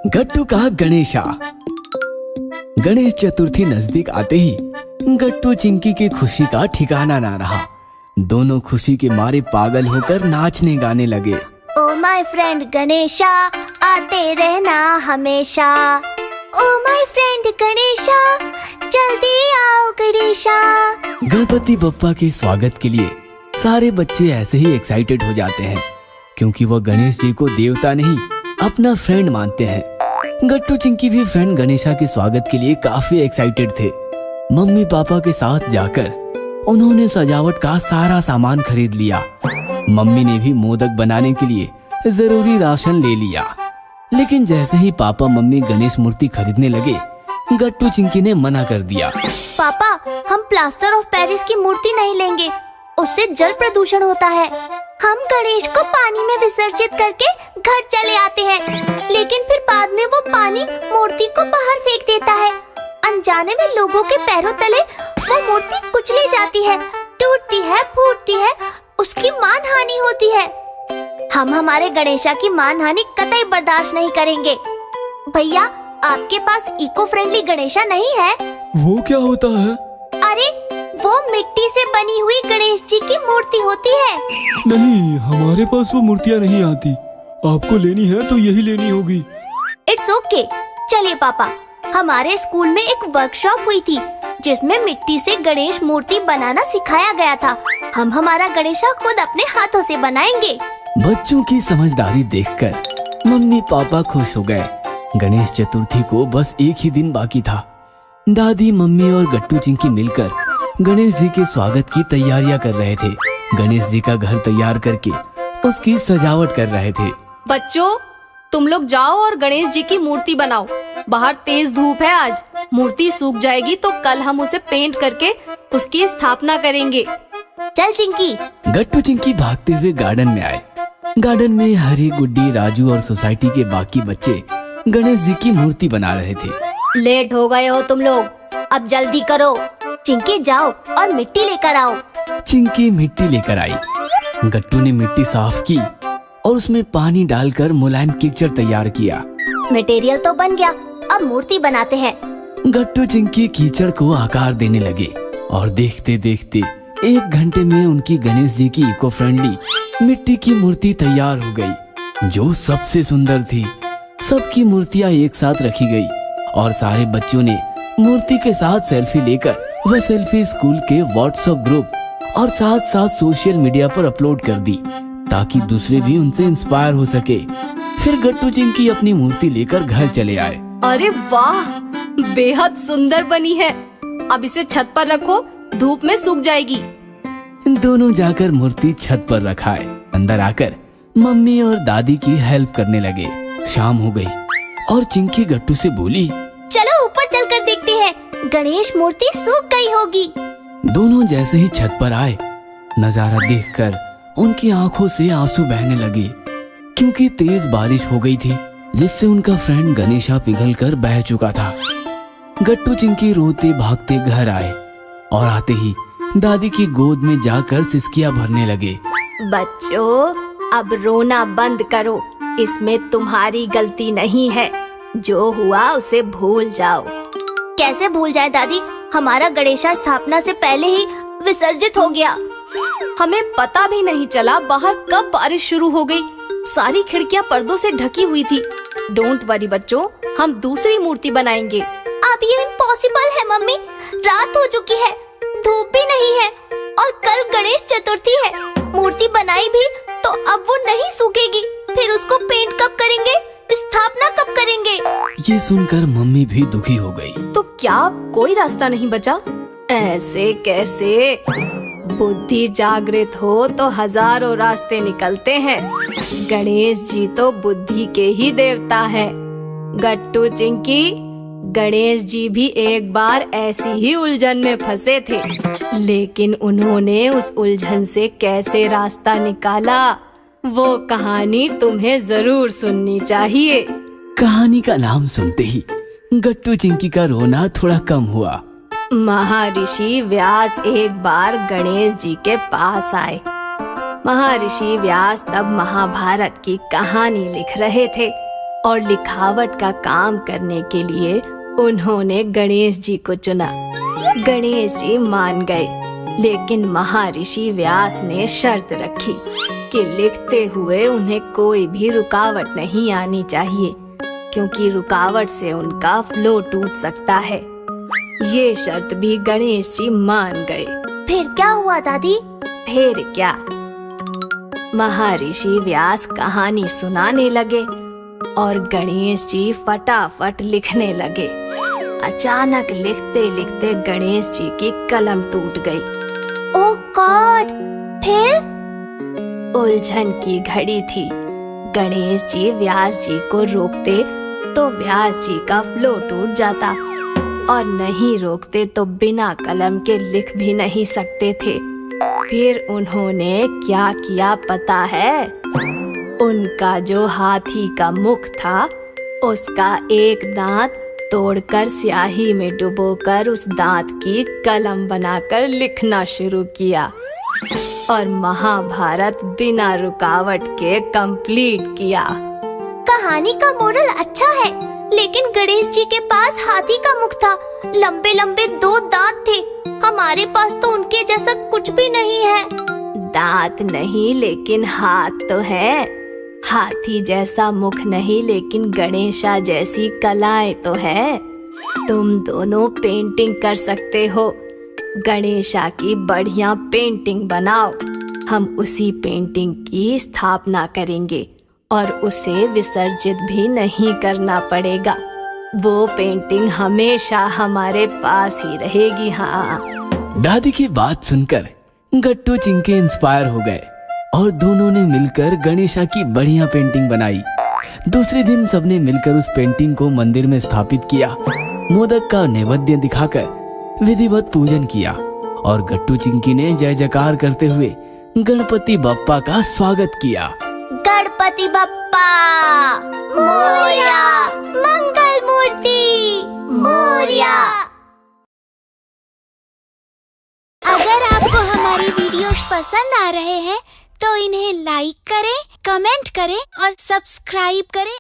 गट्टू का गणेशा। गणेश चतुर्थी नजदीक आते ही गट्टू चिंकी की खुशी का ठिकाना ना रहा। दोनों खुशी के मारे पागल होकर नाचने गाने लगे। ओ माय फ्रेंड गणेशा, आते रहना हमेशा। ओ माय फ्रेंड गणेशा, जल्दी आओ गणेशा। गणपति बप्पा के स्वागत के लिए सारे बच्चे ऐसे ही एक्साइटेड हो जाते हैं, क्योंकि वह गणेश जी को देवता नहीं अपना फ्रेंड मानते हैं। गट्टू चिंकी भी फ्रेंड गणेशा के स्वागत के लिए काफी एक्साइटेड थे। मम्मी पापा के साथ जाकर उन्होंने सजावट का सारा सामान खरीद लिया। मम्मी ने भी मोदक बनाने के लिए जरूरी राशन ले लिया। लेकिन जैसे ही पापा मम्मी गणेश मूर्ति खरीदने लगे, गट्टू चिंकी ने मना कर दिया। पापा, हम प्लास्टर ऑफ पेरिस की मूर्ति नहीं लेंगे, उससे जल प्रदूषण होता है। हम गणेश को पानी में विसर्जित करके घर चले आते हैं, लेकिन फिर बाद में वो पानी मूर्ति को बाहर फेंक देता है। अनजाने में लोगों के पैरों तले वो मूर्ति कुचली जाती है, टूटती है, फूटती है, उसकी मानहानि होती है। हम हमारे गणेशा की मानहानि कतई बर्दाश्त नहीं करेंगे। भैया, आपके पास इको फ्रेंडली गणेशा नहीं है? वो क्या होता है? अरे, वो मिट्टी से बनी हुई गणेश जी की मूर्ति होती है। नहीं, हमारे पास वो मूर्तियाँ नहीं आती। आपको लेनी है तो यही लेनी होगी। It's okay. चलिए पापा, हमारे स्कूल में एक वर्कशॉप हुई थी जिसमें मिट्टी से गणेश मूर्ति बनाना सिखाया गया था। हम हमारा गणेशा खुद अपने हाथों से बनाएंगे। बच्चों की समझदारी देखकर मम्मी पापा खुश हो गए। गणेश चतुर्थी को बस एक ही दिन बाकी था। दादी, मम्मी और गट्टू चिंकी मिलकर गणेश जी के स्वागत की तैयारियां कर रहे थे। गणेश जी का घर तैयार करके उसकी सजावट कर रहे थे। बच्चों, तुम लोग जाओ और गणेश जी की मूर्ति बनाओ। बाहर तेज धूप है आज, मूर्ति सूख जाएगी तो कल हम उसे पेंट करके उसकी स्थापना करेंगे। चल चिंकी। गट्टू चिंकी भागते हुए गार्डन में आए। गार्डन में हरी, गुड्डी, राजू और सोसाइटी के बाकी बच्चे गणेश जी की मूर्ति बना रहे थे। लेट हो गए हो तुम लोग, अब जल्दी करो। चिंकी, जाओ और मिट्टी लेकर आओ। चिंकी मिट्टी लेकर आई। गट्टू ने मिट्टी साफ की और उसमें पानी डालकर मुलायम कीचड़ तैयार किया। मटेरियल तो बन गया, अब मूर्ति बनाते हैं। गट्टू चिंकी कीचड़ को आकार देने लगे और देखते देखते 1 घंटे में उनकी गणेश जी की इको फ्रेंडली मिट्टी की मूर्ति तैयार हो गई, जो सबसे सुंदर थी। सबकी मूर्तियाँ एक साथ रखी गई और सारे बच्चों ने मूर्ति के साथ सेल्फी लेकर वह सेल्फी स्कूल के व्हाट्सएप ग्रुप और साथ साथ सोशल मीडिया पर अपलोड कर दी, ताकि दूसरे भी उनसे इंस्पायर हो सके। फिर गट्टू चिंकी अपनी मूर्ति लेकर घर चले आए। अरे वाह, बेहद सुंदर बनी है। अब इसे छत पर रखो, धूप में सूख जाएगी। दोनों जाकर मूर्ति छत पर रखाए। अंदर आकर मम्मी और दादी की हेल्प करने लगे। शाम हो गई और चिंकी गट्टू से बोली, चलो ऊपर चलकर देखते हैं, गणेश मूर्ति सूख गई होगी। दोनों जैसे ही छत पर आए, नजारा देखकर उनकी आंखों से आंसू बहने लगे, क्योंकि तेज बारिश हो गई थी, जिससे उनका फ्रेंड गणेशा पिघलकर बह चुका था। गट्टू चिंकी रोते भागते घर आए और आते ही दादी की गोद में जाकर सिसकियां भरने लगे। बच्चों, अब रोना बंद करो, इसमें तुम्हारी गलती नहीं है। जो हुआ उसे भूल जाओ। कैसे भूल जाए दादी, हमारा गणेशा स्थापना से पहले ही विसर्जित हो गया। हमें पता भी नहीं चला बाहर कब बारिश शुरू हो गई। सारी खिड़कियां पर्दों से ढकी हुई थी। डोंट वरी बच्चों, हम दूसरी मूर्ति बनाएंगे। अब ये इम्पॉसिबल है मम्मी, रात हो चुकी है, धूप भी नहीं है और कल गणेश चतुर्थी है। मूर्ति बनाई भी तो अब वो नहीं सूखेगी, फिर उसको पेंट कब करेंगे, स्थापना कब करेंगे? ये सुनकर मम्मी भी दुखी हो गई। तो क्या कोई रास्ता नहीं बचा? ऐसे कैसे? बुद्धि जागृत हो तो हजारों रास्ते निकलते हैं। गणेश जी तो बुद्धि के ही देवता है। गट्टू चिंकी, गणेश जी भी एक बार ऐसी ही उलझन में फंसे थे, लेकिन उन्होंने उस उलझन से कैसे रास्ता निकाला, वो कहानी तुम्हें जरूर सुननी चाहिए। कहानी का नाम सुनते ही गट्टू चिंकी का रोना थोड़ा कम हुआ। महर्षि व्यास एक बार गणेश जी के पास आए। महर्षि व्यास तब महाभारत की कहानी लिख रहे थे और लिखावट का काम करने के लिए उन्होंने गणेश जी को चुना। गणेश जी मान गए, लेकिन महर्षि व्यास ने शर्त रखी कि लिखते हुए उन्हें कोई भी रुकावट नहीं आनी चाहिए, क्योंकि रुकावट से उनका फ्लो टूट सकता है। ये शर्त भी गणेश जी मान गए। फिर क्या हुआ दादी? फिर क्या, महर्षि व्यास कहानी सुनाने लगे और गणेश जी फटाफट लिखने लगे। अचानक लिखते लिखते गणेश जी की कलम टूट गई। ओह गॉड! फिर? उलझन की घड़ी थी। गणेश जी व्यास जी को रोकते तो व्यास जी का फ्लो टूट जाता, और नहीं रोकते तो बिना कलम के लिख भी नहीं सकते थे। फिर उन्होंने क्या किया पता है? उनका जो हाथी का मुख था, उसका एक दांत तोड़कर स्याही में डुबोकर उस दांत की कलम बनाकर लिखना शुरू किया और महाभारत बिना रुकावट के कंप्लीट किया। कहानी का मोरल अच्छा है, लेकिन गणेश जी के पास हाथी का मुख था, लंबे लंबे 2 दांत थे। हमारे पास तो उनके जैसा कुछ भी नहीं है। दांत नहीं, लेकिन हाथ तो है। हाथी जैसा मुख नहीं, लेकिन गणेशा जैसी कलाएं तो है। तुम दोनों पेंटिंग कर सकते हो। गणेशा की बढ़िया पेंटिंग बनाओ। हम उसी पेंटिंग की स्थापना करेंगे और उसे विसर्जित भी नहीं करना पड़ेगा। वो पेंटिंग हमेशा हमारे पास ही रहेगी। हाँ। दादी की बात सुनकर गट्टू चिंकी इंस्पायर हो गए और दोनों ने मिलकर गणेशा की बढ़िया पेंटिंग बनाई। दूसरे दिन सबने मिलकर उस पेंटिंग को मंदिर में स्थापित किया। मोदक का नैवेद्य दिखाकर विधिवत पूजन किया और गट्टू चिंकी ने जय जयकार करते हुए गणपति बप्पा का स्वागत किया। गणपति बप्पा मोरया, मंगल मूर्ति मोरया। अगर आपको हमारी वीडियोस पसंद आ रहे हैं तो इन्हें लाइक करें, कमेंट करें और सब्सक्राइब करें